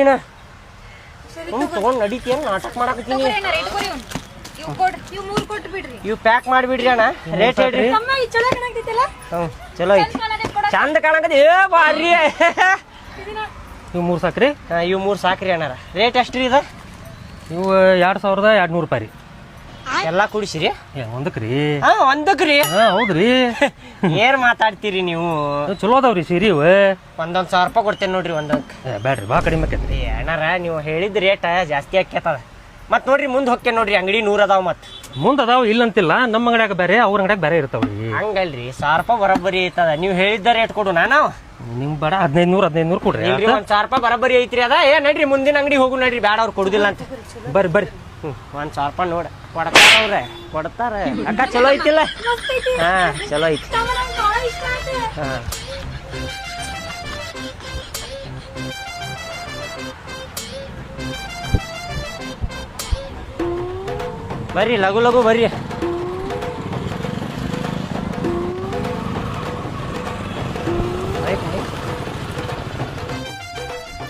ನೀನು ತಗೊಂಡ್ ನಡೀತೀಯ ನಾಟಕ ಮಾಡಕತ್ತೀನಿ ಇವ್ ಪ್ಯಾಕ್ ಮಾಡಿಬಿಡ್ರಿ ಅಣ್ಣ ರೇಟ್ ಹೇಳ್ರಿ ಚಲೋ ಐತಿ ಚಂದ ಕಾಣಕತ್ತಿ ಏ ಬಾರ್ರಿ ಇವು 3 ಸಾಕ್ರಿ ಇವ್ 3 ಸಾಕ್ರಿ ಅಣ್ಣಾರ ರೇಟ್ ಎಷ್ಟ್ರಿ ಇದು ಇವು 2200 ರೂಪಾಯಿ ರೀ ಎಲ್ಲಾ ಕುಡಿಸಿರಿ ಒಂದಕ್ರಿ ಒಂದಕ್ರಿ ಹೌದ್ರಿ ಏನ್ ಮಾತಾಡ್ತೀರಿ ನೀವು ಚಲೋ ಅದಾವ್ರಿ ಸೀರಿ ಇವು ಒಂದೊಂದ್ 1000 ರೂಪಾಯಿ ಕೊಡ್ತೇನೆ ನೋಡ್ರಿ ಒಂದಕ್ಕೆ ಬ್ಯಾಡ್ರಿ ಬಾ ಕಡಿಮೆ ಆಕೈತ್ರಿ ಅಣ್ಣಾರ ನೀವು ಹೇಳಿದ ರೇಟ್ ಜಾಸ್ತಿ ಆಕೇತದ ಮತ್ ನೋಡ್ರಿ ಮುಂದ್ ಹೊಕ್ಕೆ ನೋಡ್ರಿ ಅಂಗಡಿ 100 ಅದಾವ ಮತ್ ಮುಂದ್ ಅದಾವ ಇಲ್ಲ ಅಂತಿಲ್ಲ ನಮ್ಮ ಅಂಗಡ್ಯಾಗ ಬೇರೆ ಅವ್ರ ಅಂಗಡ್ಯಾಗ ಬೇರೆ ಇರ್ತಾವ್ರಿ ಹಂಗಲ್ರಿ 1000 ರೂಪಾಯಿ ಬರೋಬ್ಬರಿ ಐತದ ನೀವು ಹೇಳಿದ ರೇಟ್ ಕೊಡು ನಾವು ನಿಮ್ ಬೇಡ 1500 ಕೊಡ್ರಿ ಒಂದ್ 1000 ರೂಪಾಯಿ ಬರೋಬ್ಬರಿ ಐತ್ರಿ ಅದ ಏ ನಡ್ರಿ ಮುಂದಿನ ಅಂಗಡಿ ಹೋಗು ನಡ್ರಿ ಬ್ಯಾಡ ಅವ್ರು ಕೊಡುದಿಲ್ಲ ಅಂತ ಬರ್ರಿ 1000 ರೂಪಾಯಿ ನೋಡ ಕೊಡ್ತಾರ ಅವ್ರೆ ಕೊಡ್ತಾರ ಅಕ್ಕ ಚಲೋ ಐತಿಲ್ಲ ಹಾ ಚಲೋ ಐತಿ ಹಾ ಬರ್ರಿ ಲಘು ಲಘು ಬರ್ರಿ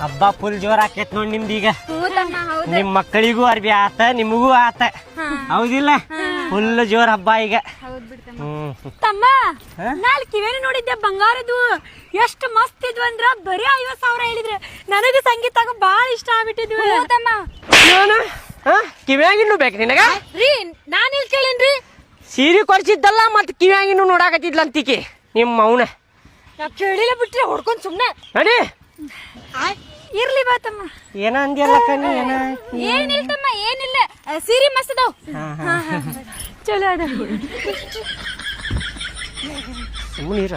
ಹಬ್ಬ ಫುಲ್ ಜೋರ್ ಆಕೇತ್ ನೋಡ್ ನಿಮ್ದೀಗ ನಿಮ್ ಮಕ್ಕಳಿಗೂ ಅರ್ಬಿ ಆತ ನಿಮಗೂ ಆತ ಹೌದಿಲ್ಲ ಫುಲ್ ಜೋರ್ ಹಬ್ಬ ಈಗ ತಮ್ಮ ನಾಲ್ ಕಿವೇನು ನೋಡಿದ್ದೆ ಬಂಗಾರದು ಎಷ್ಟು ಮಸ್ತ್ ಇದ್ವು ಅಂದ್ರ ಬರೀ 50,000 ಹೇಳಿದ್ರೆ ನನಗೆ ಸಂಗೀತಾಗ ಬಾಳ ಇಷ್ಟ ಆಗ್ಬಿಟ್ಟಿದ್ವಿ ತಮ್ಮ ಕಿವ್ಯಾಗಿನ್ನು ಬೇಕು ನಿನಗ ರೀ ನಾನ್ ಇಲ್ಲಿ ಕೇಳೇನ್ರಿ ಸೀರೆ ಕೊಡ್ಸಿದ್ದಲ್ಲ ಮತ್ ಕಿವ್ಯಾಗಿನ್ನು ನೋಡಾಕತ್ತಿದ್ಲ ಅಂತಿಕೆ ನಿಮ್ಮ ಅವನ ಕೇಳಿಲ್ಲ ಬಿಟ್ರೆ ಹೊಡ್ಕೊಂಡ್ ಸುಮ್ನೆ ನಡಿ ಇರ್ಲಿ ಬಾ ತಮ್ಮ ಏನ ಅಂದ್ಯಲ್ಲಕ್ಕ ನೀ ಏನ ಏನಿಲ್ಲ ತಮ್ಮ ಏನಿಲ್ಲ ಸೀರೆ ಮಸ್ತ್ ಅದಾವ್ ಚಲೋ ಅದ ಸುಮ್ಮನಿರ